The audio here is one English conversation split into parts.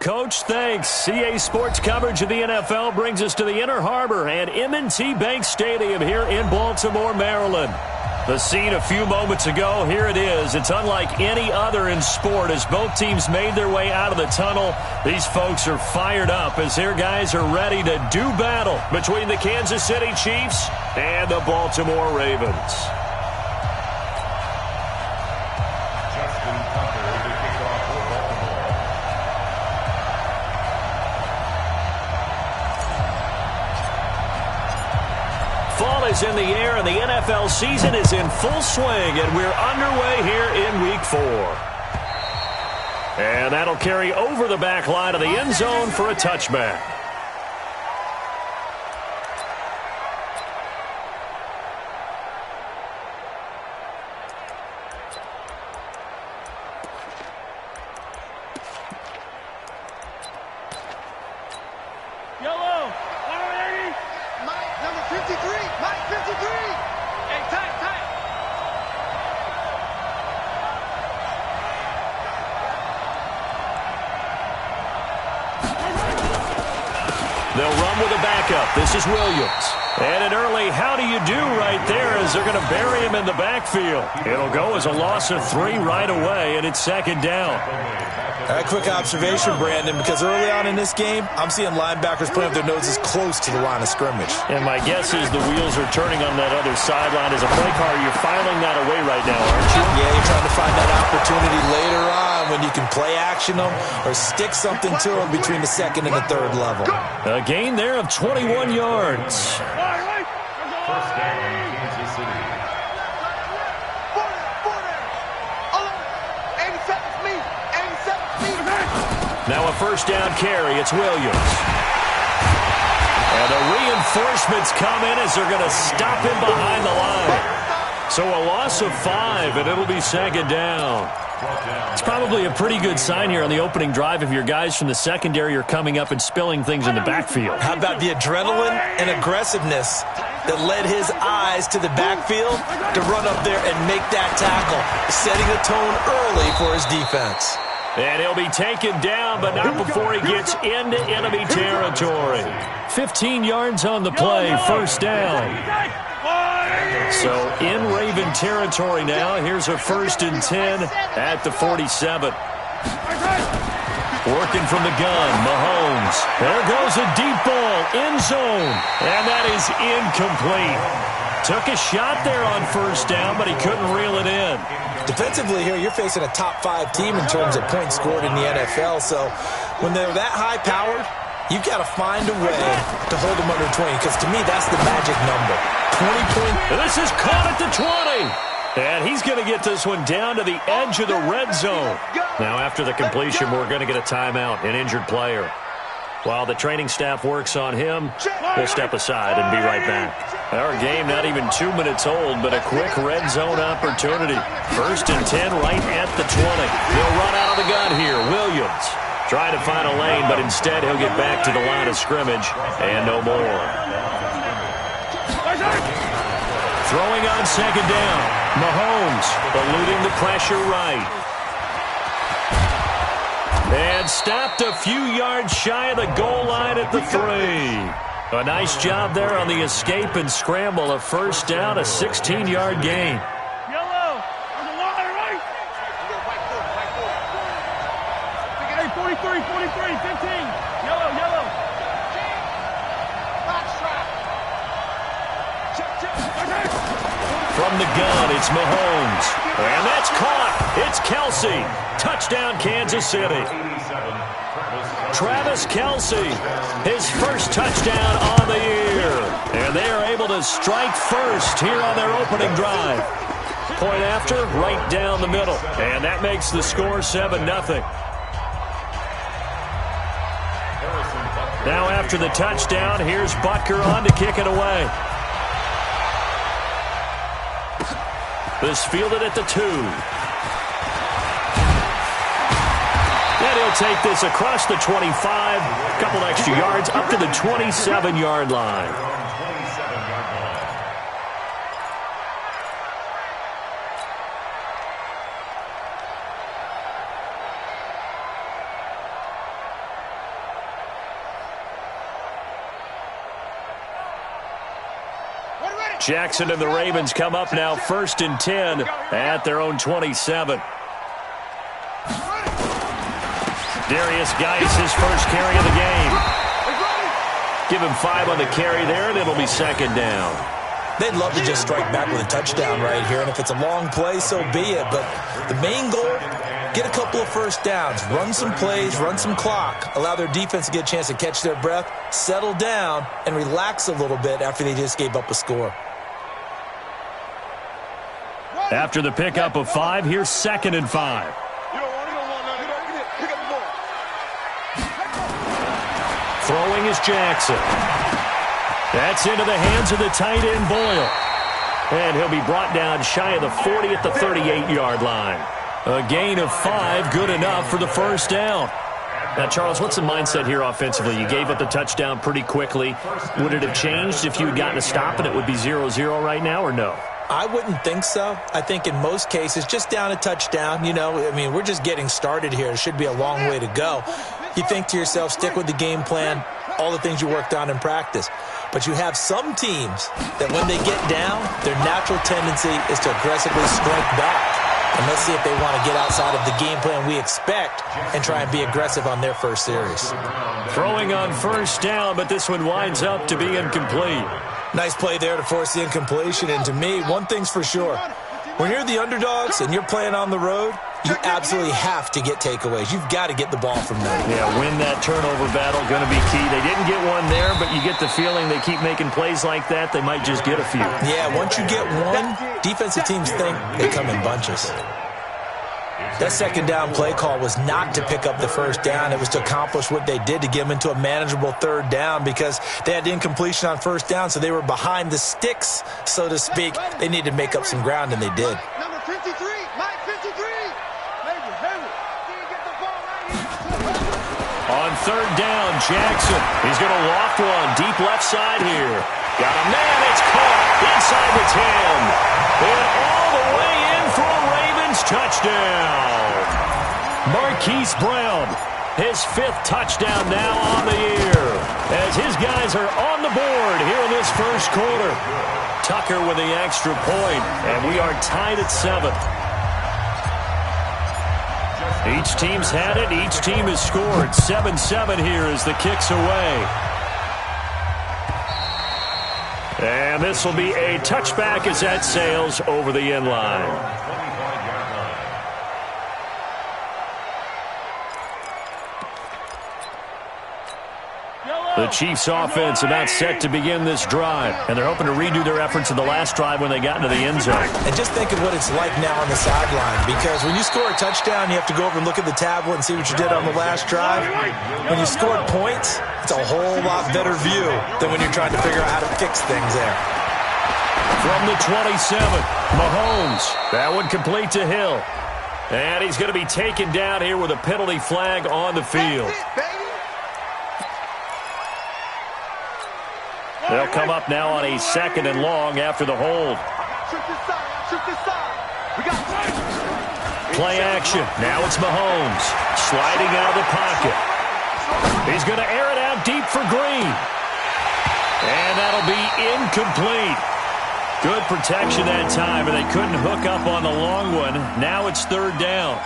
Coach. Thanks. CA Sports coverage of the NFL brings us to the Inner Harbor and M&T Bank Stadium here in Baltimore, Maryland. The scene a few moments ago, here it is. It's unlike any other in sport as both teams made their way out of the tunnel. These folks are fired up as their guys are ready to do battle between the Kansas City Chiefs and the Baltimore Ravens. Fall is in the air, and the NFL season is in full swing, and we're underway here in Week 4. And that'll carry over the back line of the end zone for a touchback. They'll run with a backup. This is Williams. And an early how do you do right there as they're going to bury him in the backfield. It'll go as a loss of 3 right away, and it's second down. A quick observation, Brandon, because early on in this game, I'm seeing linebackers putting up their noses close to the line of scrimmage. And my guess is the wheels are turning on that other sideline. As a play caller, you're filing that away right now, aren't you? Yeah, you're trying to find that opportunity later on when you can play action them or stick something to them between the second and the third level. A gain there of 21 yards. First down, Kansas City. Now a first down carry. It's Williams. And the reinforcements come in as they're going to stop him behind the line. So a loss of 5, and it'll be second down. It's probably a pretty good sign here on the opening drive if your guys from the secondary are coming up and spilling things in the backfield. How about the adrenaline and aggressiveness that led his eyes to the backfield to run up there and make that tackle, setting a tone early for his defense. And he'll be taken down, but not before he gets into enemy territory. 15 yards on the play, first down. So in Raven territory now. Here's a 1st and 10 at the 47. Working from the gun, Mahomes. There goes a deep ball, end zone. And that is incomplete. Took a shot there on first down, but he couldn't reel it in. Defensively here, you're facing a top 5 team in terms of points scored in the NFL. So when they're that high-powered, you've got to find a way to hold them under 20, because to me, that's the magic number. 20 points. This is caught at the 20. And he's going to get this one down to the edge of the red zone. Now, after the completion, we're going to get a timeout, an injured player. While the training staff works on him, we'll step aside and be right back. Our game not even 2 minutes old, but a quick red zone opportunity. 1st and 10 right at the 20. He'll run out of the gun here. Williams trying to find a lane, but instead he'll get back to the line of scrimmage and no more. Throwing on second down. Mahomes eluding the pressure right. And stopped a few yards shy of the goal line at the 3. A nice job there on the escape and scramble. A first down, a 16-yard gain. Yellow, on the line, right? 43, 15. Yellow. From the gun, it's Mahomes. And that's caught. It's Kelce. Touchdown, Kansas City. Travis Kelce, his first touchdown on the year. And they are able to strike first here on their opening drive. Point after, right down the middle. And that makes the score 7-0. Now after the touchdown, here's Butker on to kick it away. This fielded at the 2. And he'll take this across the 25. A couple extra yards up to the 27-yard line. Jackson and the Ravens come up now 1st and 10 at their own 27. Darius Geis, his first carry of the game. Give him 5 on the carry there, and it'll be 2nd down. They'd love to just strike back with a touchdown right here, and if it's a long play, so be it. But the main goal, get a couple of first downs, run some plays, run some clock, allow their defense to get a chance to catch their breath, settle down, and relax a little bit after they just gave up a score. After the pickup of 5, here's 2nd and 5. Throwing is Jackson. That's into the hands of the tight end, Boyle. And he'll be brought down shy of the 40 at the 38-yard line. A gain of 5, good enough for the first down. Now, Charles, what's the mindset here offensively? You gave up the touchdown pretty quickly. Would it have changed if you had gotten a stop and it would be 0-0 right now, or no? I wouldn't think so. I think in most cases, just down a touchdown, we're just getting started here. It should be a long way to go. You think to yourself, stick with the game plan, all the things you worked on in practice. But you have some teams that when they get down, their natural tendency is to aggressively strike back. And let's see if they want to get outside of the game plan we expect and try and be aggressive on their first series. Throwing on first down, but this one winds up to be incomplete. Nice play there to force the incompletion. And to me, one thing's for sure. When you're the underdogs and you're playing on the road, you absolutely have to get takeaways. You've got to get the ball from them. Yeah, win that turnover battle, going to be key. They didn't get one there, but you get the feeling they keep making plays like that, they might just get a few. Yeah, once you get one, defensive teams think they come in bunches. That 2nd down play call was not to pick up the first down. It was to accomplish what they did to get them into a manageable 3rd down because they had incompletion on first down, so they were behind the sticks, so to speak. They needed to make up some ground, and they did. Number 53, Mike 53. On 3rd down, Jackson. He's going to loft one deep left side here. Got a man. It's caught inside the 10. And all the way in for a Ravens touchdown. Marquise Brown, his 5th touchdown now on the year as his guys are on the board here in this first quarter. Tucker with the extra point, and we are tied at 7. Each team's had it. Each team has scored. 7-7 here as the kick's away. And this will be a touchback as that sails over the end line. The Chiefs offense about set to begin this drive, and they're hoping to redo their efforts in the last drive when they got into the end zone. And just think of what it's like now on the sideline, because when you score a touchdown, you have to go over and look at the tablet and see what you did on the last drive. When you scored points, it's a whole lot better view than when you're trying to figure out how to fix things there. From the 27, Mahomes. That one complete to Hill. And he's going to be taken down here with a penalty flag on the field. They'll come up now on a 2nd and long after the hold. Play action. Now it's Mahomes sliding out of the pocket. He's going to air it out deep for Green. And that'll be incomplete. Good protection that time, and they couldn't hook up on the long one. Now it's 3rd down.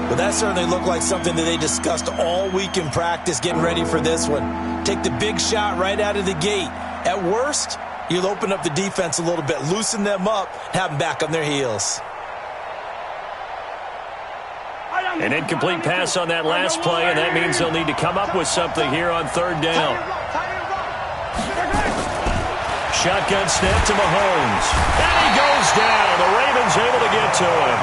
But that certainly looked like something that they discussed all week in practice, getting ready for this one. Take the big shot right out of the gate. At worst, you'll open up the defense a little bit, loosen them up, have them back on their heels. An incomplete pass on that last play, and that means they'll need to come up with something here on 3rd down. Shotgun snap to Mahomes. And he goes down. The Ravens able to get to him.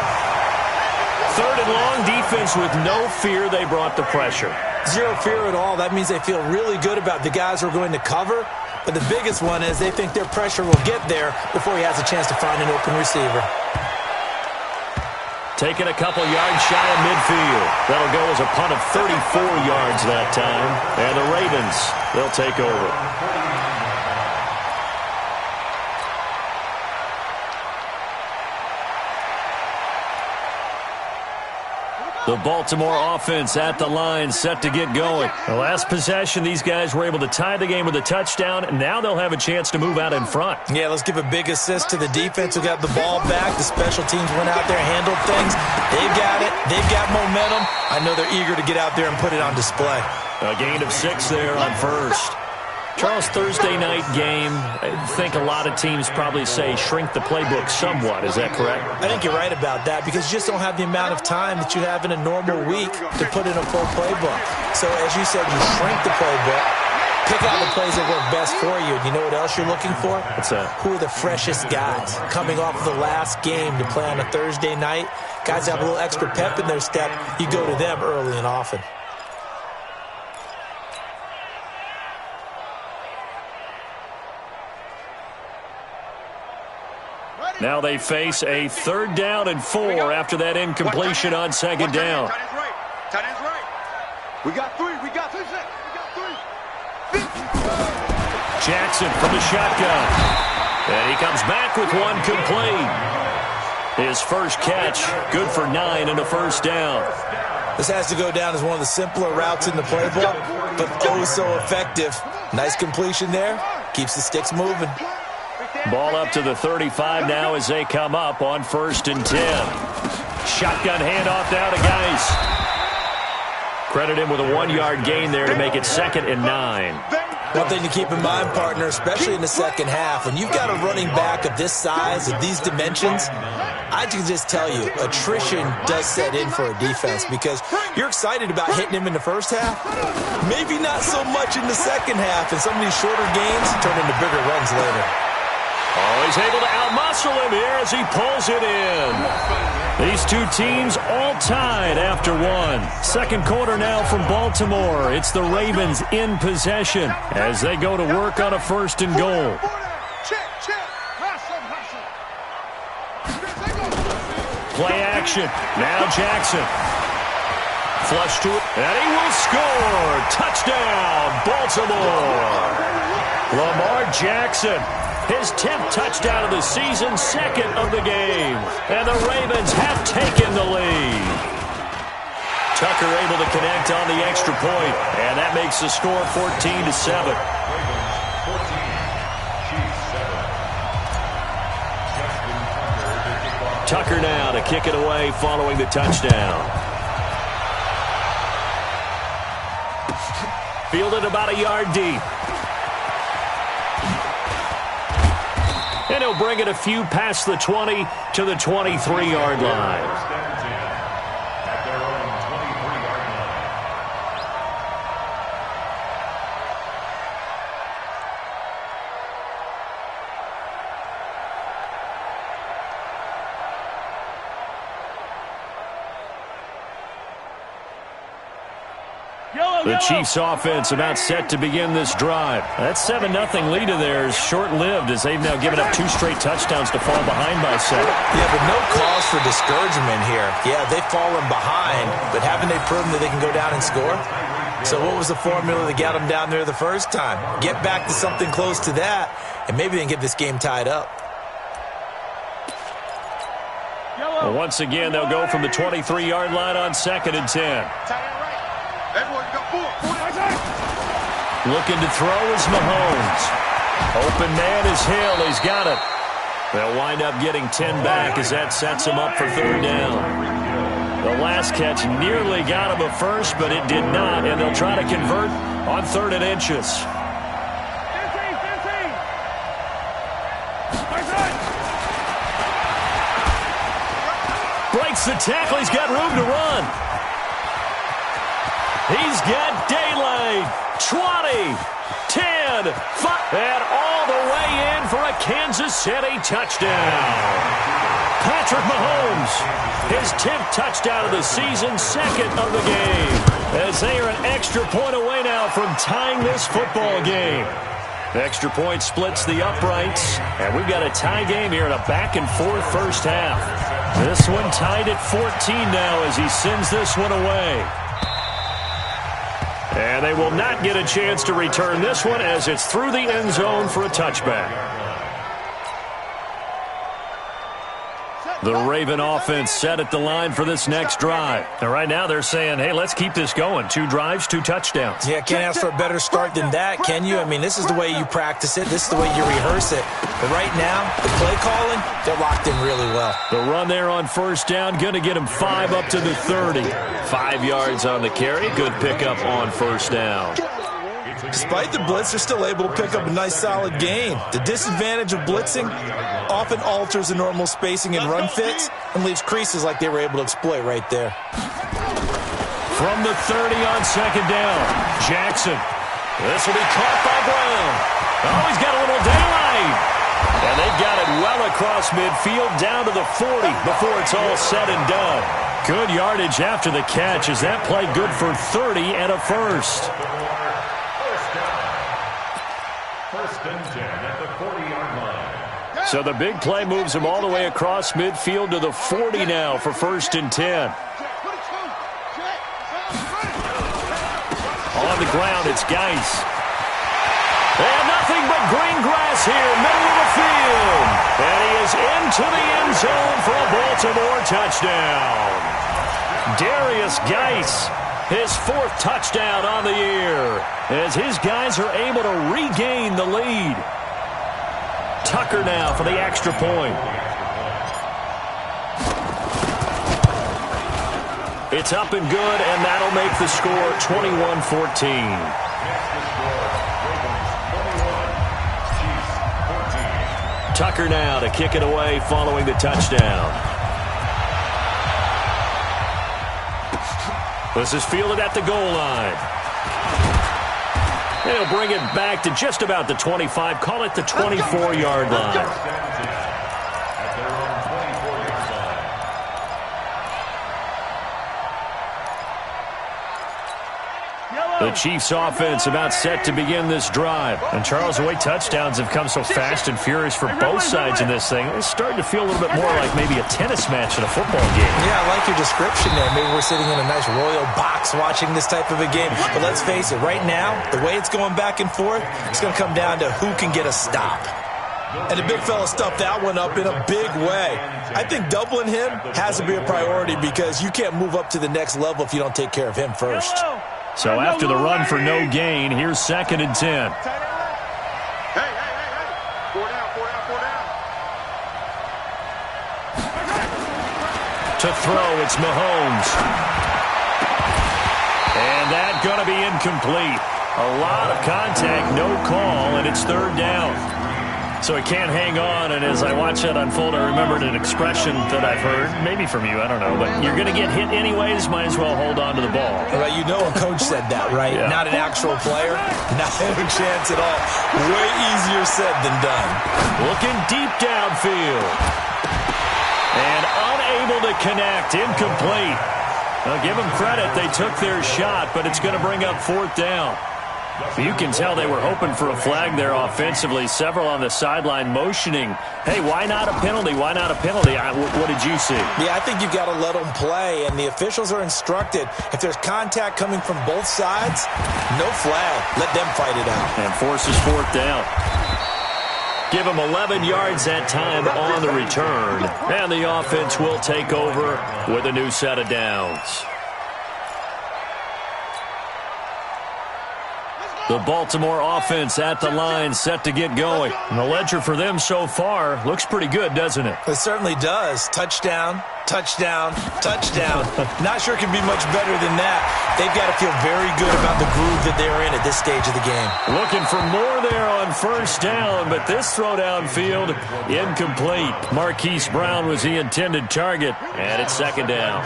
3rd and long, defense with no fear. They brought the pressure. Zero fear at all. That means they feel really good about the guys who are going to cover. But the biggest one is they think their pressure will get there before he has a chance to find an open receiver. Taking a couple yards shy of midfield. That'll go as a punt of 34 yards that time. And the Ravens, they'll take over. The Baltimore offense at the line, set to get going. The last possession, these guys were able to tie the game with a touchdown, and now they'll have a chance to move out in front. Yeah, let's give a big assist to the defense who got the ball back. The special teams went out there, handled things. They've got it. They've got momentum. I know they're eager to get out there and put it on display. A gain of 6 there on first. Charles, Thursday night game, I think a lot of teams probably say shrink the playbook somewhat. Is that correct? I think you're right about that because you just don't have the amount of time that you have in a normal week to put in a full playbook. So as you said, you shrink the playbook, pick out the plays that work best for you. And you know what else you're looking for? What's that? Who are the freshest guys coming off of the last game to play on a Thursday night? Guys have a little extra pep in their step. You go to them early and often. Now they face a 3rd down and 4 after that incompletion on 2nd down. Tight end's right. We got 3. We got 3. Jackson from the shotgun. And he comes back with one complete. His first catch, good for 9 and a 1st down. This has to go down as one of the simpler routes in the playbook, but oh so effective. Nice completion there. Keeps the sticks moving. Ball up to the 35 now as they come up on 1st and 10. Shotgun handoff now to Geis. Credit him with a 1-yard gain there to make it 2nd and 9. One thing to keep in mind, partner, especially in the second half, when you've got a running back of this size, of these dimensions, I can just tell you, attrition does set in for a defense because you're excited about hitting him in the first half. Maybe not so much in the second half, and some of these shorter games turn into bigger runs later. Oh, he's able to outmuscle him here as he pulls it in. These two teams all tied after 1. Second quarter now from Baltimore. It's the Ravens in possession as they go to work on a 1st and goal. Play action. Now Jackson. Flush to it, and he will score. Touchdown, Baltimore. Lamar Jackson. His 10th touchdown of the season, 2nd of the game. And the Ravens have taken the lead. Tucker able to connect on the extra point, and that makes the score 14-7. Tucker now to kick it away following the touchdown. Fielded about a yard deep. And he'll bring it a few past the 20 to the 23-yard line. The Chiefs offense about set to begin this drive. That 7-0 lead of theirs short-lived as they've now given up 2 straight touchdowns to fall behind by 7. Yeah, but no cause for discouragement here. Yeah, they've fallen behind, but haven't they proven that they can go down and score? So what was the formula that got them down there the first time? Get back to something close to that, and maybe they can get this game tied up. Well, once again, they'll go from the 23-yard line on 2nd and 10. Looking to throw is Mahomes. Open man is Hill. He's got it. They'll wind up getting 10 back as that sets him up for 3rd down. The last catch nearly got him a first, but it did not, and they'll try to convert on 3rd and inches. Breaks the tackle. He's got room to run. He's got daylight. 20, 10, 5, and all the way in for a Kansas City touchdown. Patrick Mahomes, his 10th touchdown of the season, 2nd of the game, as they are an extra point away now from tying this football game. The extra point splits the uprights, and we've got a tie game here in a back-and-forth first half. This one tied at 14 now as he sends this one away. And they will not get a chance to return this one as it's through the end zone for a touchback. The Raven offense set at the line for this next drive. And right now they're saying, hey, let's keep this going. 2 drives, 2 touchdowns. Yeah, can't ask for a better start than that, can you? I mean, this is the way you practice it. This is the way you rehearse it. But right now, the play calling, they're locked in really well. The run there on first down, going to get him 5 up to the 30. 5 yards on the carry. Good pickup on first down. Despite the blitz, they're still able to pick up a nice, solid gain. The disadvantage of blitzing often alters the normal spacing and run fits and leaves creases like they were able to exploit right there. From the 30 on second down, Jackson. This will be caught by Brown. Oh, he's got a little daylight. And they got it well across midfield down to the 40 before it's all said and done. Good yardage after the catch as that play good for 30 and a first. First and 10 at the 40-yard line. So the big play moves him all the way across midfield to the 40 now for first and 10. On the ground, it's Geis. And nothing but green grass here, middle of the field. And he is into the end zone for a Baltimore touchdown. Darius Geis, his 4th touchdown on the year, as his guys are able to regain the lead. Tucker now for the extra point. It's up and good, and that'll make the score 21-14. Tucker now to kick it away following the touchdown. This is fielded at the goal line. They'll bring it back to just about the 25. Call it the 24-yard line. The Chiefs offense about set to begin this drive. And Charles, the way touchdowns have come so fast and furious for both sides in this thing, it's starting to feel a little bit more like maybe a tennis match in a football game. Yeah, I like your description there. Maybe we're sitting in a nice royal box watching this type of a game. But let's face it, right now, the way it's going back and forth, it's going to come down to who can get a stop. And the big fella stuffed that one up in a big way. I think doubling him has to be a priority because you can't move up to the next level if you don't take care of him first. So after the run for no gain, here's second and 10. Hey. 4 down. To throw, it's Mahomes. And that's going to be incomplete. A lot of contact, no call, and it's third down. So he can't hang on, and as I watch that unfold, I remembered an expression that I've heard, maybe from you, I don't know, but you're going to get hit anyways, might as well hold on to the ball. Well, you know a coach said that, right? Yeah. Not an actual player, not a chance at all. Way easier said than done. Looking deep downfield. And unable to connect, incomplete. Now give them credit, they took their shot, but it's going to bring up fourth down. You can tell they were hoping for a flag there offensively. Several on the sideline motioning, hey, why not a penalty? Why not a penalty? What did you see? Yeah, I think you've got to let them play, and the officials are instructed. If there's contact coming from both sides, no flag. Let them fight it out. And forces fourth down. Give them 11 yards that time on the return. And the offense will take over with a new set of downs. The Baltimore offense at the line, set to get going. And the ledger for them so far looks pretty good, doesn't it? It certainly does. Touchdown, touchdown, touchdown. Not sure it can be much better than that. They've got to feel very good about the groove that they're in at this stage of the game. Looking for more there on first down, but this throw downfield, incomplete. Marquise Brown was the intended target, and it's second down.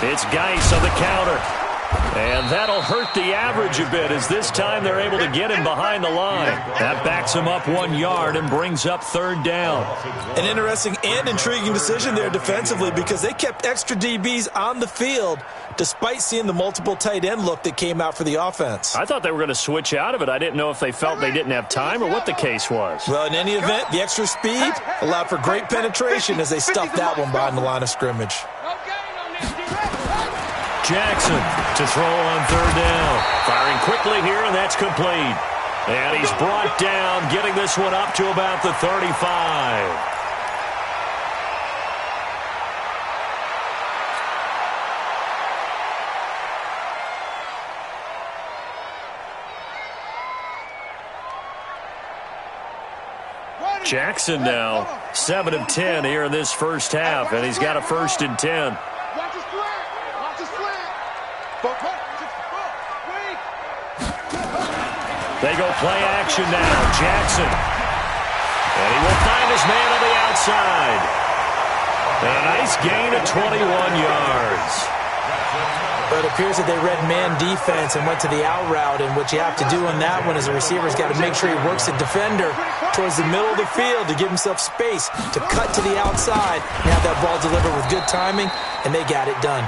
It's Geis on the counter. And that'll hurt the average a bit as this time they're able to get him behind the line. That backs him up 1 yard and brings up third down. An interesting and intriguing decision there defensively because they kept extra DBs on the field despite seeing the multiple tight end look that came out for the offense. I thought they were going to switch out of it. I didn't know if they felt they didn't have time or what the case was. Well, in any event, the extra speed allowed for great penetration as they stuffed that one behind the line of scrimmage. Jackson to throw on third down. Firing quickly here, and that's complete. And he's brought down, getting this one up to about the 35. Jackson now 7 of 10 here in this first half, and he's got a 1st and 10. Watch his flat. Watch his flat. They go play action now. Jackson. And he will find his man on the outside. And a nice gain of 21 yards. But it appears that they read man defense and went to the out route, and what you have to do on that one is a receiver's got to make sure he works the defender towards the middle of the field to give himself space to cut to the outside and have that ball delivered with good timing, and they got it done.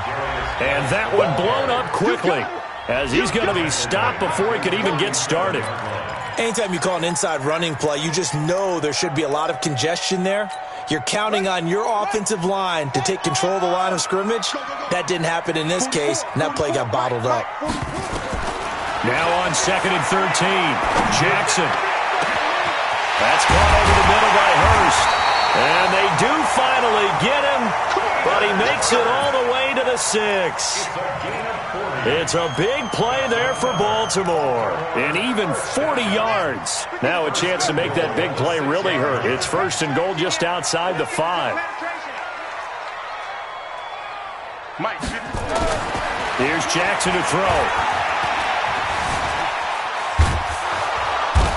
And that one blown up quickly as he's going to be stopped before he could even get started. Anytime you call an inside running play, you just know there should be a lot of congestion there. You're counting on your offensive line to take control of the line of scrimmage. That didn't happen in this case, and that play got bottled up. Now on 2nd and 13, Jackson. That's caught over the middle by Hurst. And they do finally get him, but he makes it all the way to the 6. It's a big play there for Baltimore. And even 40 yards. Now a chance to make that big play really hurt. It's 1st and goal just outside the 5. Here's Jackson to throw.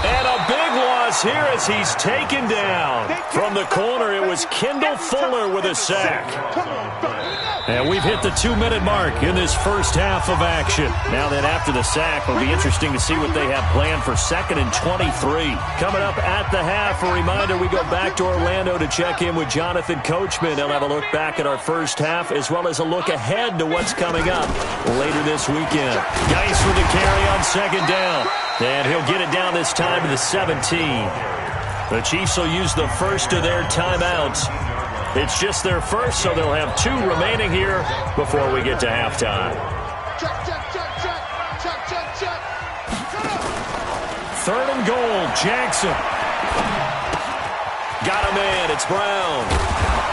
And a big loss here as he's taken down. From the corner, it was Kendall Fuller with a sack. And we've hit the 2-minute mark in this first half of action. Now then, after the sack, it'll be interesting to see what they have planned for 2nd and 23. Coming up at the half, a reminder, we go back to Orlando to check in with Jonathan Coachman. He'll have a look back at our first half as well as a look ahead to what's coming up later this weekend. Geis with the carry on 2nd down. And he'll get it down this time to the 17. The Chiefs will use the first of their timeouts. It's just their first, so they'll have 2 remaining here before we get to halftime. Third and goal, Jackson. Got a man, it's Brown.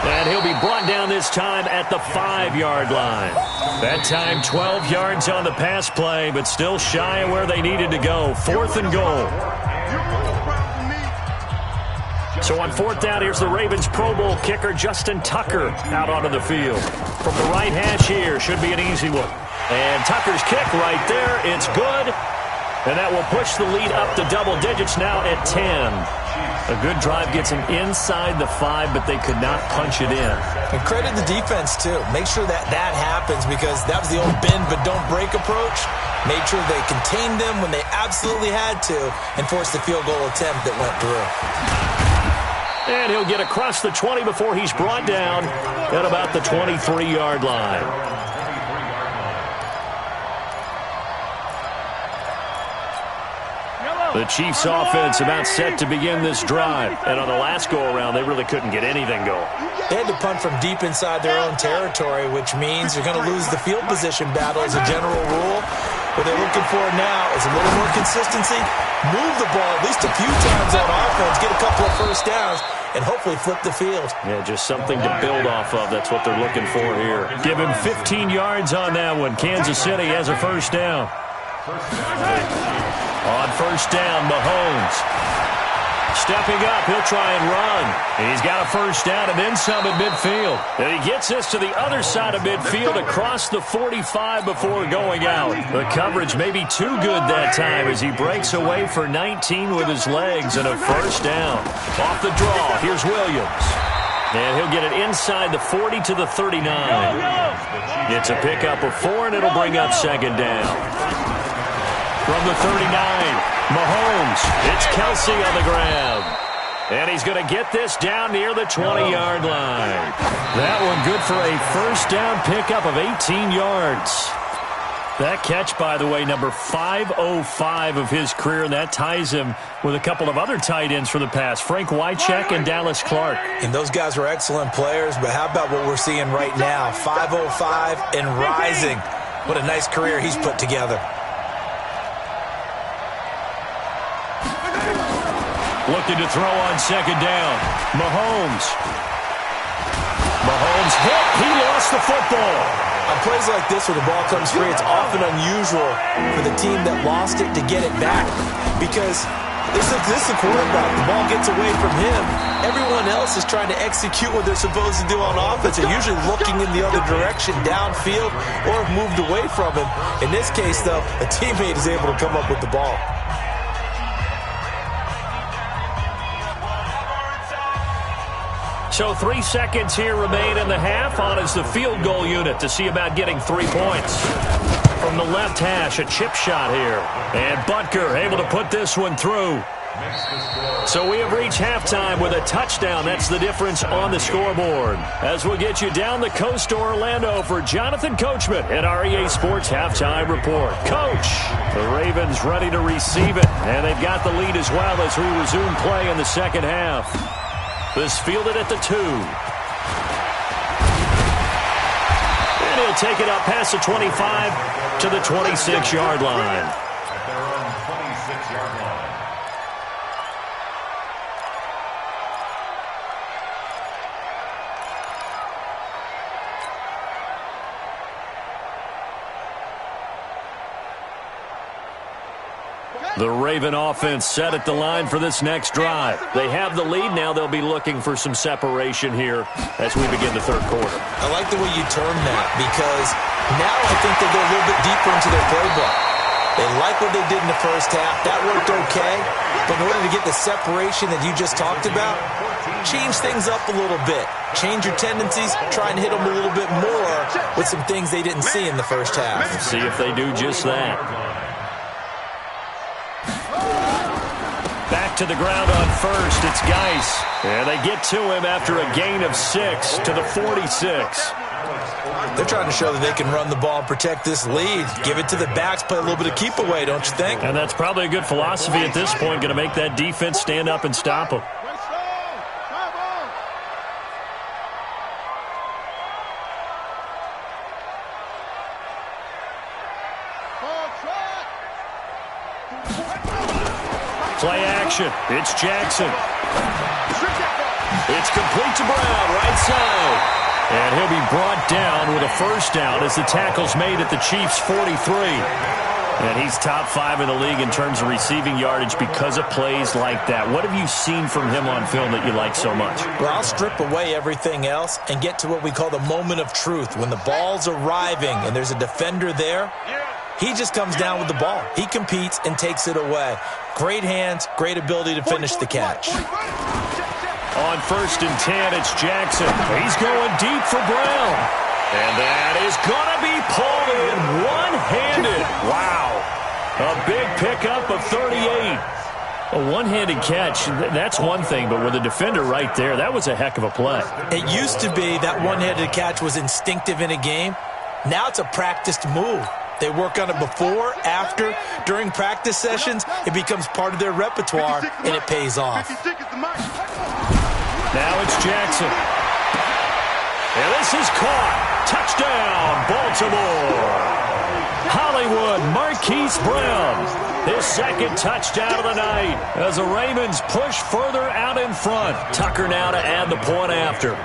And he'll be brought down this time at the 5-yard line. That time 12 yards on the pass play, but still shy of where they needed to go. 4th and goal. So on 4th down, here's the Ravens Pro Bowl kicker Justin Tucker out onto the field. From the right hash here, should be an easy one. And Tucker's kick right there, it's good. And that will push the lead up to double digits now at 10. A good drive gets them inside the 5, but they could not punch it in. And credit the defense, too. Make sure that happens, because that was the old bend but don't break approach. Made sure they contained them when they absolutely had to and forced the field goal attempt that went through. And he'll get across the 20 before he's brought down at about the 23-yard line. The Chiefs offense about set to begin this drive. And on the last go-around, they really couldn't get anything going. They had to punt from deep inside their own territory, which means they're going to lose the field position battle as a general rule. What they're looking for now is a little more consistency, move the ball at least a few times on offense, get a couple of first downs, and hopefully flip the field. Yeah, just something to build off of. That's what they're looking for here. Give him 15 yards on that one. Kansas City has a first down. On first down, Mahomes. Stepping up, he'll try and run. He's got a first down and then some at midfield. And he gets this to the other side of midfield across the 45 before going out. The coverage may be too good that time as he breaks away for 19 with his legs and a first down. Off the draw, here's Williams. And he'll get it inside the 40 to the 39. It's a pickup of 4, and it'll bring up 2nd down. From the 39, Mahomes. It's Kelsey on the ground. And he's going to get this down near the 20-yard line. That one good for a first down pickup of 18 yards. That catch, by the way, number 505 of his career, and that ties him with a couple of other tight ends for the past, Frank Wycheck and Dallas Clark. And those guys were excellent players, but how about what we're seeing right now? 505 and rising. What a nice career he's put together. Looking to throw on second down. Mahomes hit. He lost the football. On plays like this where the ball comes free, it's often unusual for the team that lost it to get it back because this is a quarterback. The ball gets away from him. Everyone else is trying to execute what they're supposed to do on offense. They're usually looking in the other direction, downfield, or have moved away from him. In this case, though, a teammate is able to come up with the ball. So 3 seconds here remain in the half. On is the field goal unit to see about getting 3 points. From the left hash, a chip shot here. And Butker able to put this one through. So we have reached halftime with a touchdown. That's the difference on the scoreboard. As we'll get you down the coast to Orlando for Jonathan Coachman at our EA Sports Halftime Report. Coach, the Ravens ready to receive it. And they've got the lead as well as we resume play in the second half. This fielded at the 2. And he'll take it up past the 25 to the 26-yard line. At their own 26-yard line. The Raven offense set at the line for this next drive. They have the lead. Now they'll be looking for some separation here as we begin the third quarter. I like the way you term that because now I think they'll go a little bit deeper into their playbook. They like what they did in the first half. That worked okay. But in order to get the separation that you just talked about, change things up a little bit. Change your tendencies. Try and hit them a little bit more with some things they didn't see in the first half. See if they do just that. Back to the ground on first. It's Geis. And they get to him after a gain of 6 to the 46. They're trying to show that they can run the ball and protect this lead. Give it to the backs, play a little bit of keep away, don't you think? And that's probably a good philosophy at this point. Going to make that defense stand up and stop them. Play action. It's Jackson. It's complete to Brown, right side. And he'll be brought down with a first down as the tackle's made at the Chiefs' 43. And he's top 5 in the league in terms of receiving yardage because of plays like that. What have you seen from him on film that you like so much? Well, I'll strip away everything else and get to what we call the moment of truth. When the ball's arriving and there's a defender there, he just comes down with the ball. He competes and takes it away. Great hands, great ability to finish the catch. On first and 10, it's Jackson. He's going deep for Brown. And that is going to be pulled in one-handed. Wow. A big pickup of 38. A one-handed catch, that's one thing, but with a defender right there, that was a heck of a play. It used to be that one-handed catch was instinctive in a game. Now it's a practiced move. They work on it before, after, during practice sessions. It becomes part of their repertoire, and it pays off. Now it's Jackson. And this is caught. Touchdown, Baltimore. Hollywood Marquise Brown. His second touchdown of the night as the Ravens push further out in front. Tucker now to add the point after.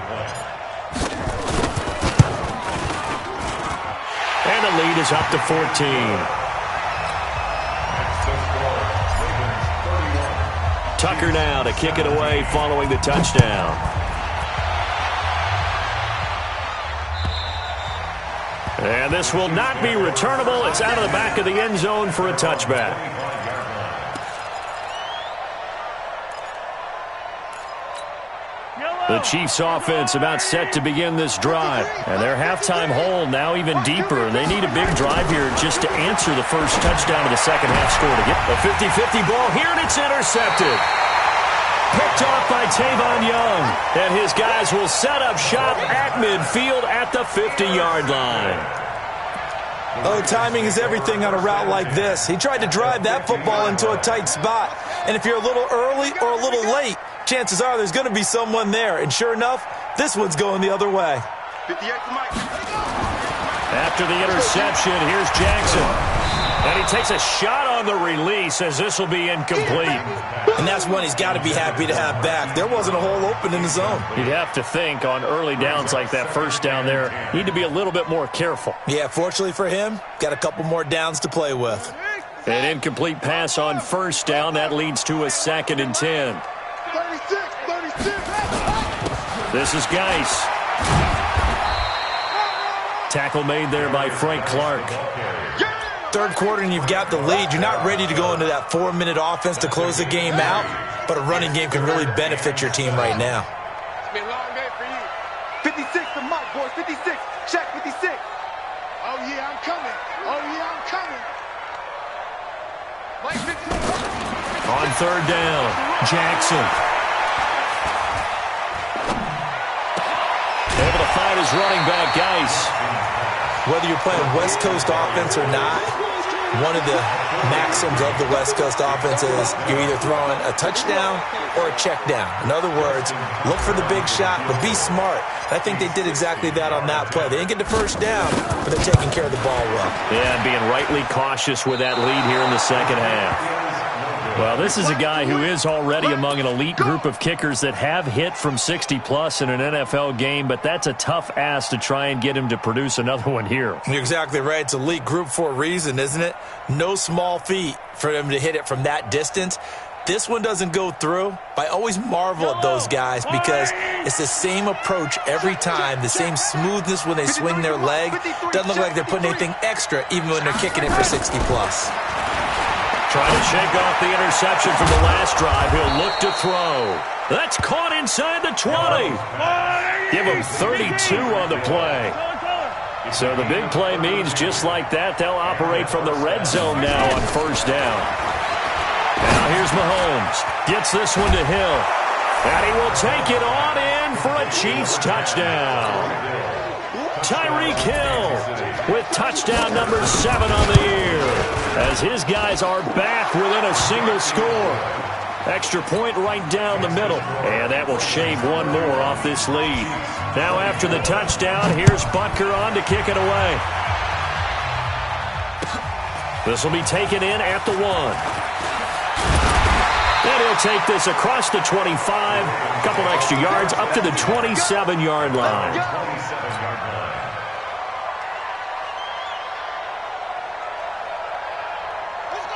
And the lead is up to 14. Tucker now to kick it away following the touchdown. And this will not be returnable. It's out of the back of the end zone for a touchback. The Chiefs offense about set to begin this drive. And their halftime hole now even deeper. They need a big drive here just to answer the first touchdown of the second half score to get a 50-50 ball here, and it's intercepted. Picked off by Tavon Young. And his guys will set up shop at midfield at the 50-yard line. Oh, timing is everything on a route like this. He tried to drive that football into a tight spot. And if you're a little early or a little late, chances are there's going to be someone there. And sure enough, this one's going the other way. After the interception, here's Jackson. And he takes a shot on the release as this will be incomplete. And that's one he's got to be happy to have back. There wasn't a hole open in the zone. You'd have to think on early downs like that first down there, need to be a little bit more careful. Yeah, fortunately for him, got a couple more downs to play with. An incomplete pass on first down. That leads to a 2nd and 10. 36. This is Geis. Tackle made there by Frank Clark. Third quarter and you've got the lead. You're not ready to go into that 4-minute offense to close the game out, but a running game can really benefit your team right now. It's been a long day for you. 56 to Mike, boys. 56. Check 56. Oh, yeah, I'm coming. Oh, yeah, I'm coming. Mike 56. On third down, Jackson. Able to find his running back, Geis. Whether you're playing West Coast offense or not, one of the maxims of the West Coast offense is you're either throwing a touchdown or a check down. In other words, look for the big shot, but be smart. I think they did exactly that on that play. They didn't get the first down, but they're taking care of the ball well. Yeah, and being rightly cautious with that lead here in the second half. Well, this is a guy who is already among an elite group of kickers that have hit from 60-plus in an NFL game, but that's a tough ask to try and get him to produce another one here. You're exactly right. It's elite group for a reason, isn't it? No small feat for him to hit it from that distance. This one doesn't go through. I always marvel at those guys because it's the same approach every time, the same smoothness when they swing their leg. Doesn't look like they're putting anything extra even when they're kicking it for 60-plus. Trying to shake off the interception from the last drive. He'll look to throw. That's caught inside the 20. Give him 32 on the play. So the big play means just like that, they'll operate from the red zone now on first down. Now here's Mahomes. Gets this one to Hill. And he will take it on in for a Chiefs touchdown. Tyreek Hill with touchdown number 7 on the year, as his guys are back within a single score. Extra point right down the middle, and that will shave one more off this lead. Now after the touchdown, here's Butker on to kick it away. This will be taken in at the 1. And he'll take this across the 25, a couple extra yards up to the 27-yard line.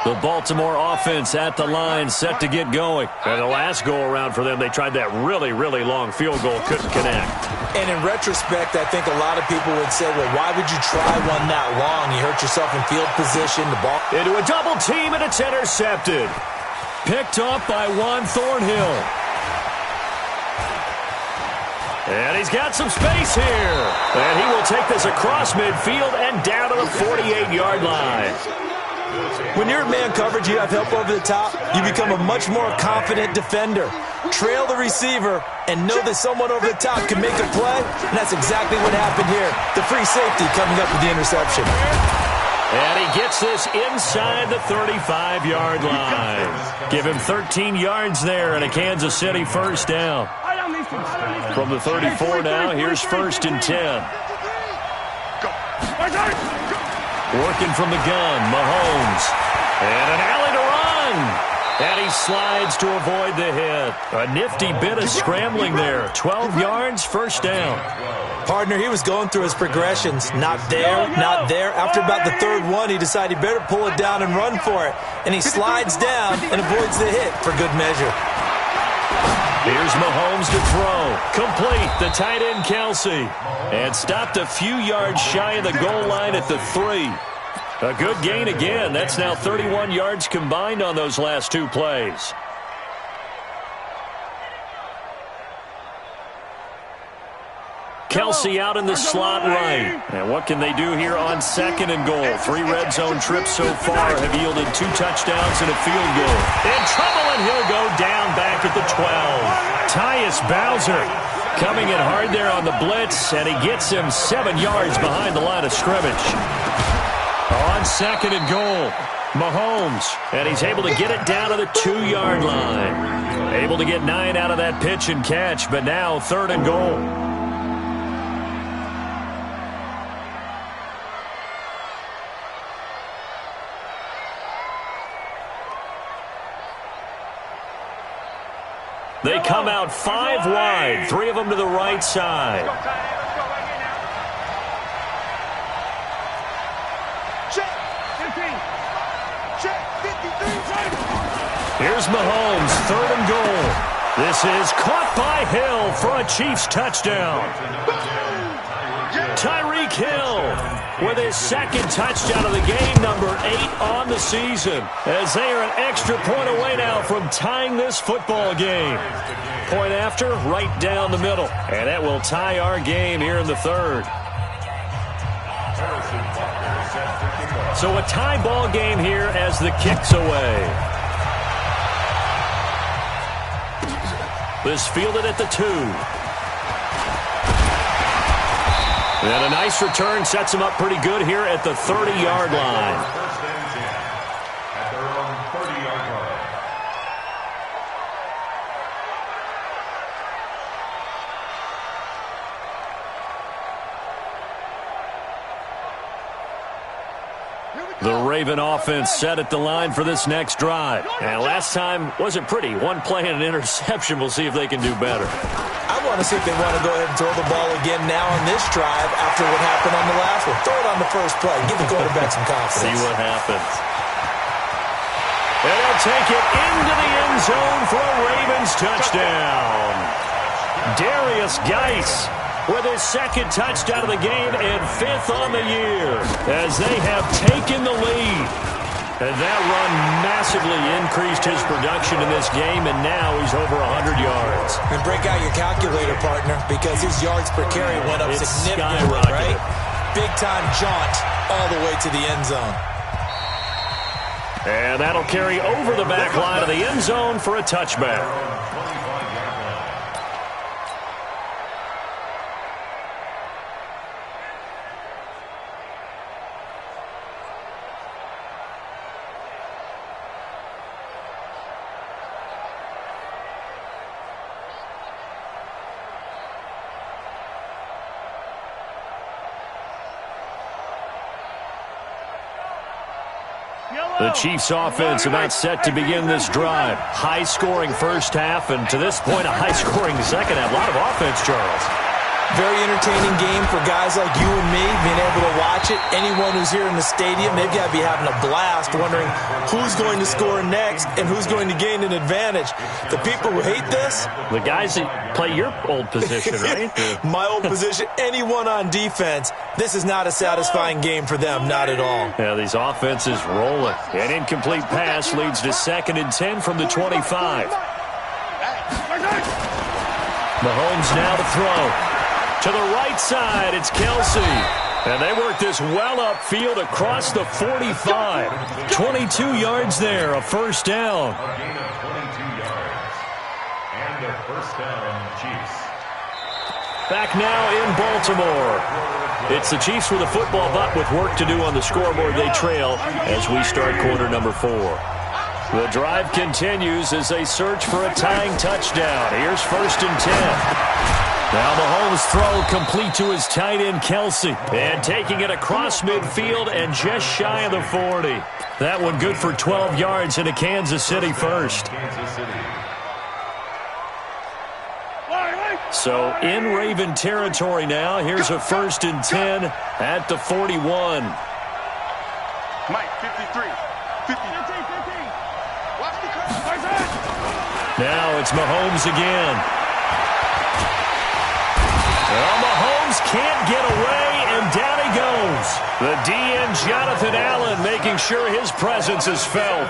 The Baltimore offense at the line, set to get going. And the last go-around for them, they tried that really, really long field goal, couldn't connect. And in retrospect, I think a lot of people would say, well, why would you try one that long? You hurt yourself in field position. The ball into a double team, and it's intercepted. Picked up by Juan Thornhill. And he's got some space here. And he will take this across midfield and down to the 48-yard line. When you're in man coverage, you have help over the top, you become a much more confident defender. Trail the receiver and know that someone over the top can make a play, and that's exactly what happened here. The free safety coming up with the interception. And he gets this inside the 35-yard line. Give him 13 yards there and a Kansas City first down. From the 34 now, here's 1st and 10. Working from the gun, Mahomes. And an alley to run. And he slides to avoid the hit. A nifty bit of scrambling there. 12 yards, first down. Partner, he was going through his progressions. Not there, not there. After about the third one, he decided he better pull it down and run for it. And he slides down and avoids the hit for good measure. Here's Mahomes to throw. Complete, the tight end Kelsey. And stopped a few yards shy of the goal line at the 3. A good gain again. That's now 31 yards combined on those last 2 plays. Kelsey out in the slot right. And what can they do here on 2nd and goal? 3 red zone trips so far have yielded 2 touchdowns and a field goal. In trouble, and he'll go down back at the 12. Tyus Bowser coming in hard there on the blitz, and he gets him 7 yards behind the line of scrimmage. On 2nd and goal, Mahomes, and he's able to get it down to the 2-yard line. Able to get 9 out of that pitch and catch, but now 3rd and goal. They come out 5 wide, 3 of them to the right side. Here's Mahomes, 3rd and goal. This is caught by Hill for a Chiefs touchdown. Tyreek Hill with his 2nd touchdown of the game, number 8 on the season, as they are an extra point away now from tying this football game. Point after, right down the middle, and that will tie our game here in the 3rd. So a tie ball game here as the kick's away. This fielded at the 2. And a nice return sets him up pretty good here at the 30-yard line. First and 10 at their own 30-yard line. The Raven offense set at the line for this next drive. And last time wasn't pretty. 1 play and an interception. We'll see if they can do better. I want to see if they want to go ahead and throw the ball again now on this drive after what happened on the last one. Throw it on the first play. Give the quarterback some confidence. See what happens. And they'll take it into the end zone for a Ravens touchdown. Darius Geis with his 2nd touchdown of the game and 5th on the year as they have taken the lead. And that run massively increased his production in this game, and now he's over 100 yards. And break out your calculator, partner, because his yards per carry went up significantly, right? Big-time jaunt all the way to the end zone. And that'll carry over the back line of the end zone for a touchback. The Chiefs offense about set to begin this drive. High-scoring first half, and to this point, a high-scoring second half. A lot of offense, Charles. Very entertaining game for guys like you and me, being able to watch it. Anyone who's here in the stadium, they've got to be having a blast wondering who's going to score next and who's going to gain an advantage. The people who hate this? The guys that play your old position, right? My old position, anyone on defense. This is not a satisfying game for them, not at all. Yeah, these offenses rolling. An incomplete pass leads to 2nd and 10 from the 25. Mahomes now to throw. To the right side, it's Kelsey. And they work this well upfield across the 45. 22 yards there, a first down. A gain of 22 yards. And a first down, Chiefs. Back now in Baltimore. It's the Chiefs with a football, but with work to do on the scoreboard, they trail as we start quarter number 4. The drive continues as they search for a tying touchdown. Here's 1st and 10. Now Mahomes' throw complete to his tight end, Kelsey. And taking it across midfield and just shy of the 40. That one good for 12 yards into Kansas City first. So in Raven territory now. Here's a 1st and 10 at the 41. Mike, 53. 50. Watch the curve. Now it's Mahomes again. Well, Mahomes can't get away, and down he goes. The DN, Jonathan Allen, making sure his presence is felt.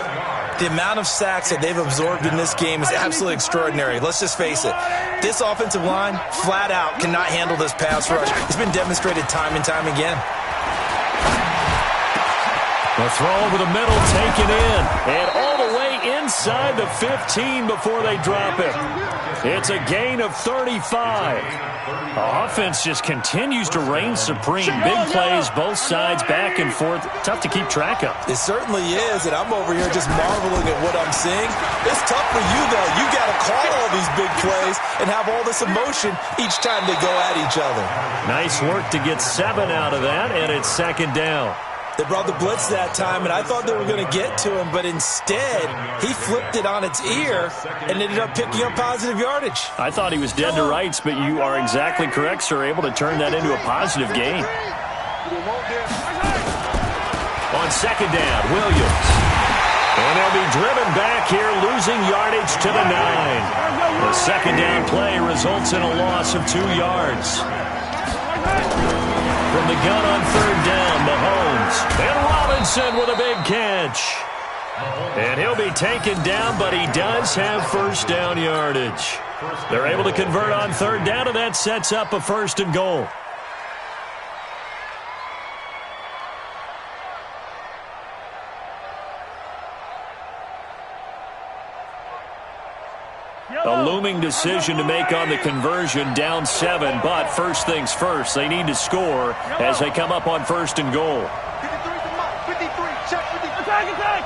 The amount of sacks that they've absorbed in this game is absolutely extraordinary. Let's just face it. This offensive line, flat out, cannot handle this pass rush. It's been demonstrated time and time again. The throw over the middle taken in, and all the way inside the 15 before they drop it. It's a gain of 35. The offense just continues to reign supreme. Big plays, both sides, back and forth. Tough to keep track of. It certainly is, and I'm over here just marveling at what I'm seeing. It's tough for you, though. You got to call all these big plays and have all this emotion each time they go at each other. Nice work to get 7 out of that, and it's 2nd down. They brought the blitz that time, and I thought they were going to get to him, but instead, he flipped it on its ear and ended up picking up positive yardage. I thought he was dead to rights, but you are exactly correct, sir, able to turn that into a positive gain. On second down, Williams. And they'll be driven back here, losing yardage to the 9. The second down play results in a loss of 2 yards. From the gun on third down, Mahomes. And Robinson with a big catch. And he'll be taken down, but he does have first down yardage. They're able to convert on third down, and that sets up a 1st and goal. A looming decision to make on the conversion, down 7, but first things first, they need to score as they come up on 1st and goal. 53, check 53. Attack!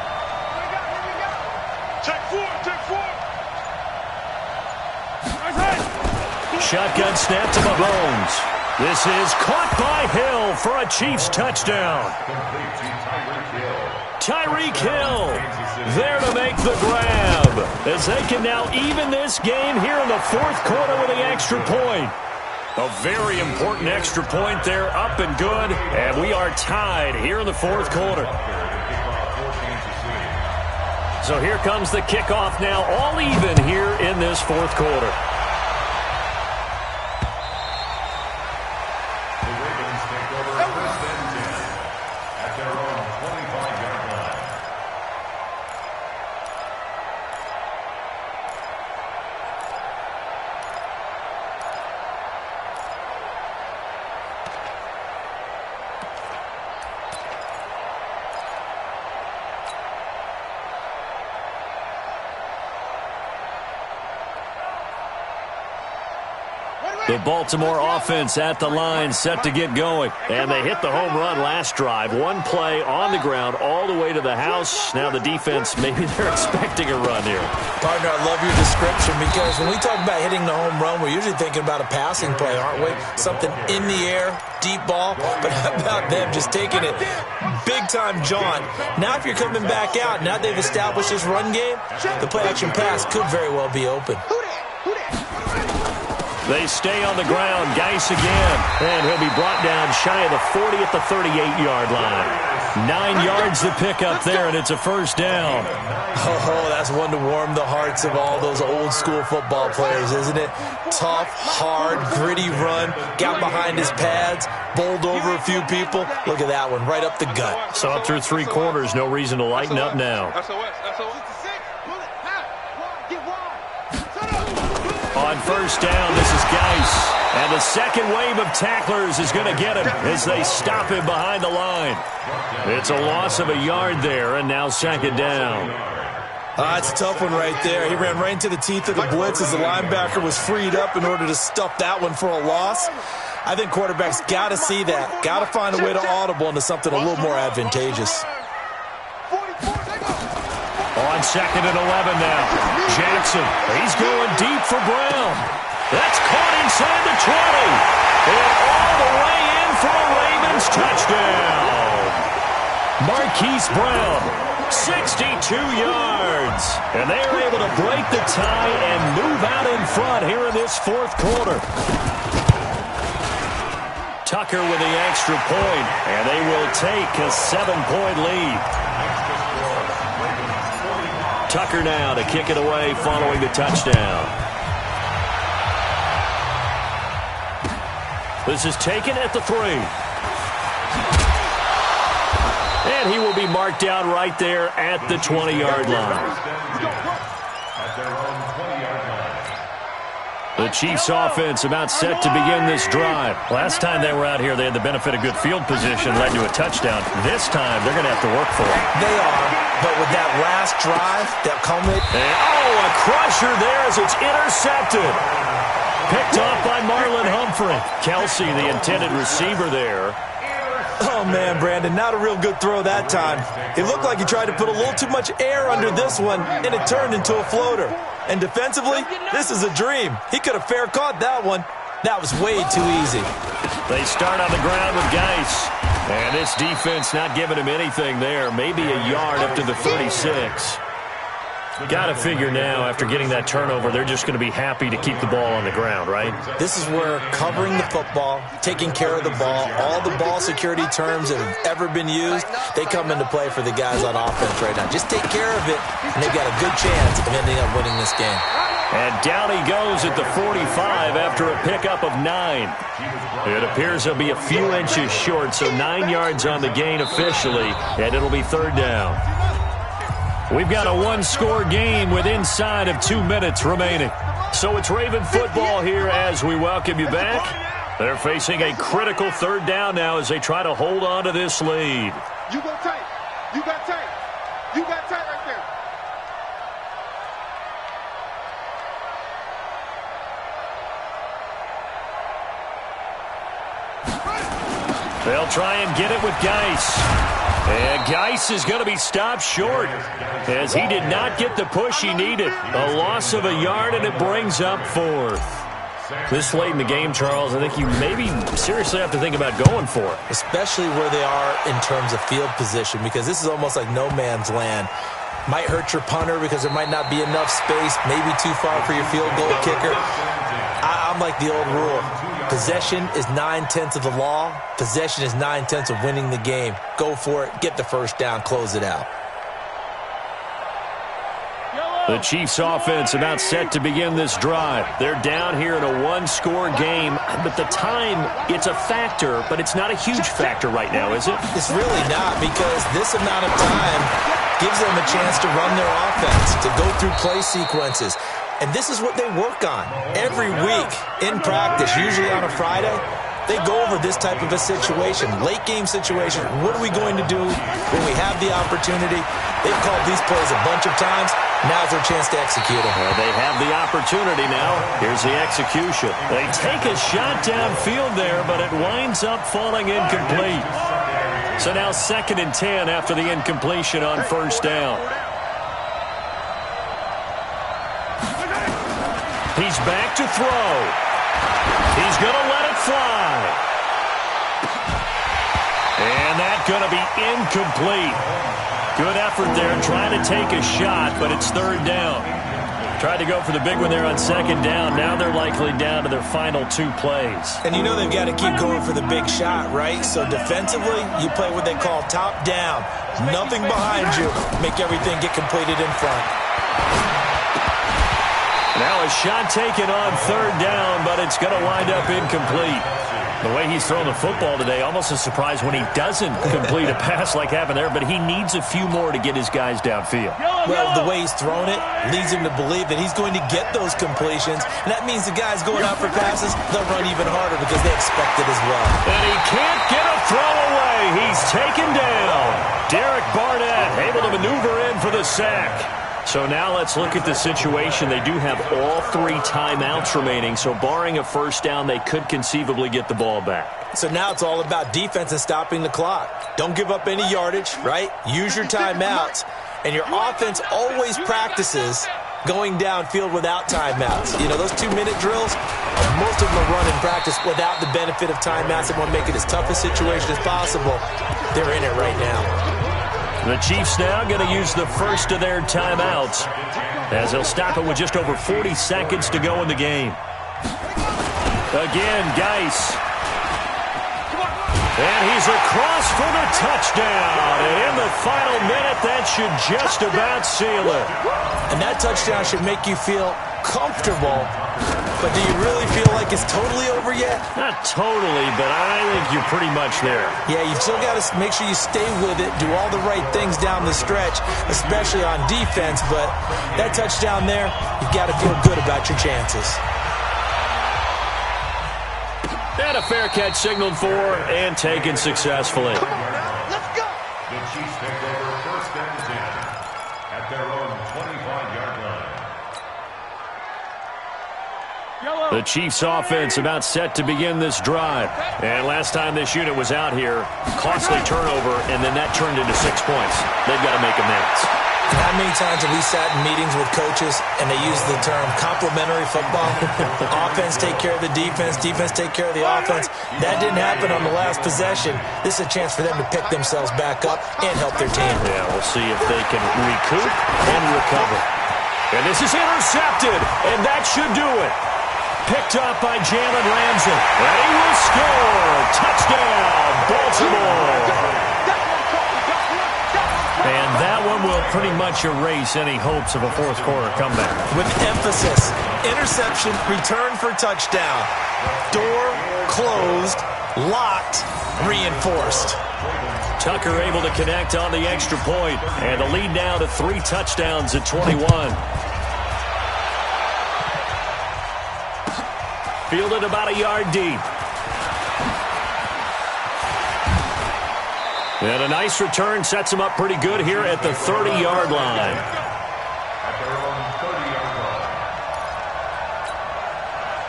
Check 4. Shotgun snap to Mahomes. This is caught by Hill for a Chiefs touchdown. Tyreek Hill there to make the grab as they can now even this game here in the 4th quarter with the extra point. A very important extra point there, up and good, and we are tied here in the 4th quarter. So here comes the kickoff now, all even here in this 4th quarter. The Baltimore offense at the line, set to get going. And they hit the home run last drive. 1 play on the ground all the way to the house. Now the defense, maybe they're expecting a run here. Partner, I love your description because when we talk about hitting the home run, we're usually thinking about a passing play, aren't we? Something in the air, deep ball. But how about them just taking it big-time jaunt? Now if you're coming back out, now they've established this run game, the play-action pass could very well be open. They stay on the ground. Geis again. And he'll be brought down shy of the 40 at the 38-yard line. 9 yards to pick up there, and it's a first down. Oh, that's one to warm the hearts of all those old-school football players, isn't it? Tough, hard, gritty run. Got behind his pads, bowled over a few people. Look at that one, right up the gut. So up through 3 quarters, no reason to lighten up now. On first down, this is Geis. And the second wave of tacklers is going to get him as they stop him behind the line. It's a loss of a yard there, and now second down. It's a tough one right there. He ran right into the teeth of the blitz as the linebacker was freed up in order to stuff that one for a loss. I think quarterbacks got to see that. Got to find a way to audible into something a little more advantageous. On second and 11 now. Jackson, he's going deep for Brown. That's caught inside the 20. And all the way in for a Ravens touchdown. Marquise Brown, 62 yards. And they are able to break the tie and move out in front here in this 4th quarter. Tucker with the extra point, and they will take a 7-point lead. Tucker now to kick it away following the touchdown. This is taken at the 3. And he will be marked down right there at the 20-yard line. The Chiefs offense about set to begin this drive. Last time they were out here, they had the benefit of good field position, led to a touchdown. This time, they're going to have to work for it. They are, but with that last drive, that culminate. A crusher there as it's intercepted. Picked off by Marlon Humphrey. Kelsey, the intended receiver there. Oh, man, Brandon, not a real good throw that time. It looked like he tried to put a little too much air under this one, and it turned into a floater. And defensively, this is a dream. He could have fair caught that one. That was way too easy. They start on the ground with Geis. And this defense not giving him anything there. Maybe a yard up to the 36. Got to figure now, after getting that turnover, they're just going to be happy to keep the ball on the ground, right? This is where covering the football, taking care of the ball, all the ball security terms that have ever been used, they come into play for the guys on offense right now. Just take care of it, and they've got a good chance of ending up winning this game. And down he goes at the 45 after a pickup of 9. It appears he'll be a few inches short, so 9 yards on the gain officially, and it'll be 3rd down. We've got a one-score game with inside of 2 minutes remaining. So it's Raven football here as we welcome you back. They're facing a critical 3rd down now as they try to hold on to this lead. You go tight. You got tight. You got tight right there. They'll try and get it with Geis. And Geis is going to be stopped short as he did not get the push he needed. A loss of a yard, and it brings up 4th. This late in the game, Charles, I think you maybe seriously have to think about going for it. Especially where they are in terms of field position, because this is almost like no man's land. Might hurt your punter because there might not be enough space, maybe too far for your field goal kicker. I'm like the old rule. Possession is 9/10 of the law. Possession is 9/10 of winning the game. Go for it. Get the first down. Close it out. The Chiefs offense about set to begin this drive. They're down here in a one-score game, but the time, it's a factor, but it's not a huge factor right now, is it? It's really not, because this amount of time gives them a chance to run their offense, to go through play sequences. And this is what they work on every week in practice, usually on a Friday. They go over this type of a situation, late game situation. What are we going to do when we have the opportunity? They've called these plays a bunch of times. Now's their chance to execute them. Well, they have the opportunity now. Here's the execution. They take a shot downfield there, but it winds up falling incomplete. So now 2nd and 10 after the incompletion on 1st down. He's back to throw. He's going to let it fly. And that's going to be incomplete. Good effort there trying to take a shot, but it's 3rd down. Tried to go for the big one there on 2nd down. Now they're likely down to their final 2 plays. And you know they've got to keep going for the big shot, right? So defensively, you play what they call top down. Nothing behind you. Make everything get completed in front. Now a shot taken on 3rd down, but it's going to wind up incomplete. The way he's thrown the football today, almost a surprise when he doesn't complete a pass like happened there, but he needs a few more to get his guys downfield. Well, the way he's thrown it leads him to believe that he's going to get those completions, and that means the guys going out for passes, they'll run even harder because they expect it as well. And he can't get a throw away. He's taken down. Derek Barnett able to maneuver in for the sack. So now let's look at the situation. They do have all 3 timeouts remaining, so barring a 1st down, they could conceivably get the ball back. So now it's all about defense and stopping the clock. Don't give up any yardage, right? Use your timeouts. And your offense always practices going downfield without timeouts. You know, those 2-minute drills, most of them are run in practice without the benefit of timeouts. They want to make it as tough a situation as possible. They're in it right now. The Chiefs now going to use the first of their timeouts as they'll stop it with just over 40 seconds to go in the game. Again, Geis. And he's across for the touchdown. And in the final minute, that should just about seal it. And that touchdown should make you feel comfortable. But do you really feel like it's totally over yet? Not totally, but I think you're pretty much there. Yeah, you've still got to make sure you stay with it, do all the right things down the stretch, especially on defense. But that touchdown there, you've got to feel good about your chances. And a fair catch signaled for and taken successfully. Come on now, let's go. The Chiefs take over 1st and 10 at their own 25-yard line. The Chiefs offense about set to begin this drive. And last time this unit was out here, costly turnover, and then that turned into 6 points. They've got to make amends. How many times have we sat in meetings with coaches and they use the term complementary football? Offense take care of the defense, defense take care of the offense. That didn't happen on the last possession. This is a chance for them to pick themselves back up and help their team. Yeah, we'll see if they can recoup and recover. And this is intercepted, and that should do it. Picked up by Jalen Ramsey. And he will score. Touchdown, Baltimore. And that one will pretty much erase any hopes of a fourth quarter comeback. With emphasis, interception, return for touchdown. Door closed, locked, reinforced. Tucker able to connect on the extra point, and the lead now to 3 touchdowns at 21. Fielded about a yard deep. And a nice return sets him up pretty good here at the 30-yard line.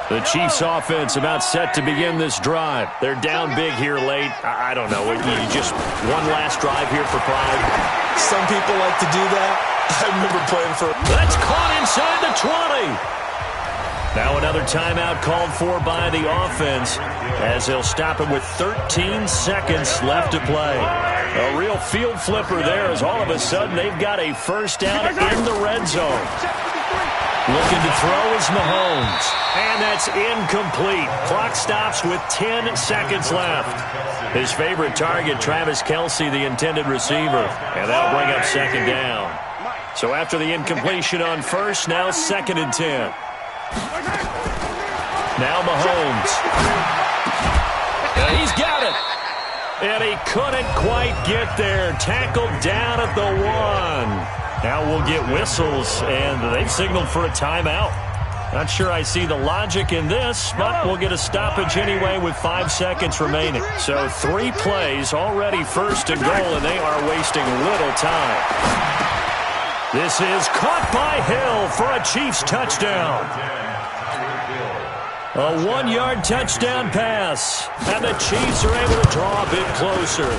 The Chiefs offense about set to begin this drive. They're down big here late. I don't know. You just one last drive here for pride. Some people like to do that. I remember playing for... That's caught inside the 20. Now another timeout called for by the offense as they'll stop it with 13 seconds left to play. A real field flipper there as all of a sudden they've got a first down in the red zone. Looking to throw is Mahomes. And that's incomplete. Clock stops with 10 seconds left. His favorite target, Travis Kelce, the intended receiver. And that'll bring up second down. So after the incompletion on first, now second and 10. Now Mahomes. And he's got it. And he couldn't quite get there. Tackled down at the 1. Now we'll get whistles, and they've signaled for a timeout. Not sure I see the logic in this, but we'll get a stoppage anyway with 5 seconds remaining. So 3 plays, already first and goal, and they are wasting little time. This is caught by Hill for a Chiefs touchdown. A 1-yard touchdown pass. And the Chiefs are able to draw a bit closer.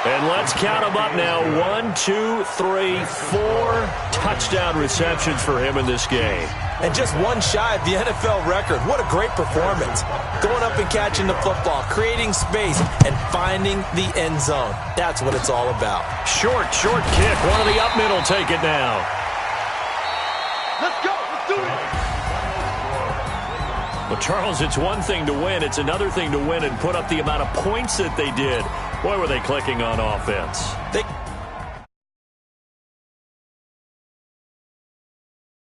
And let's count them up now. 1, 2, 3, 4 touchdown receptions for him in this game. And just one shy of the NFL record. What a great performance. Going up and catching the football, creating space, and finding the end zone. That's what it's all about. Short kick. One of the up middle take it now. Let's go. Let's do it. Well, Charles, it's one thing to win. It's another thing to win and put up the amount of points that they did. Boy, were they clicking on offense. They